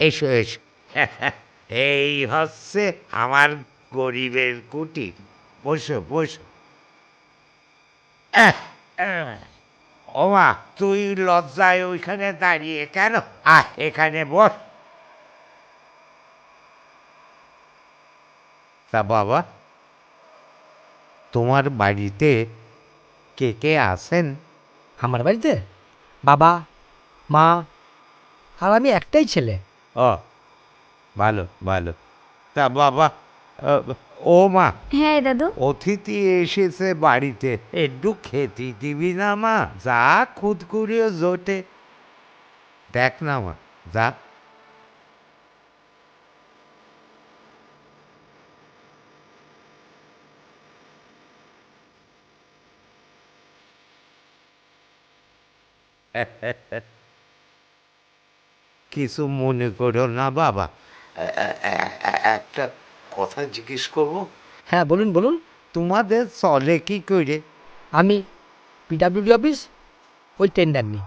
এসো এসো। এই হচ্ছে আমার গরিবের কুটির। বসো বসো। আহ, আহ, ওমা, তুই লজ্জায় ওইখানে দাঁড়িয়ে কেন? এখানে বস। তা বাবা, তোমার বাড়িতে কে কে আছেন? আমার বাড়িতে বাবা, মা আর আমি একটাই ছেলে। ও, ভালো ভালো। তা বাবা, আহ, ও মা, হ্যাঁ দাদু। অতিথি এসেছে বাড়িতে, একটু খেতে দিবি না মা? যা খুদকুড়িও জোটে, দেখ না মা, যা। কিছু মনে করো না বাবা, একটা কথা জিজ্ঞেস করবো? হ্যাঁ বলুন বলুন। তোমাদের চলে কি করে? আমি পিডাব্লিউডি অফিস ওই টেন্ডার নিই।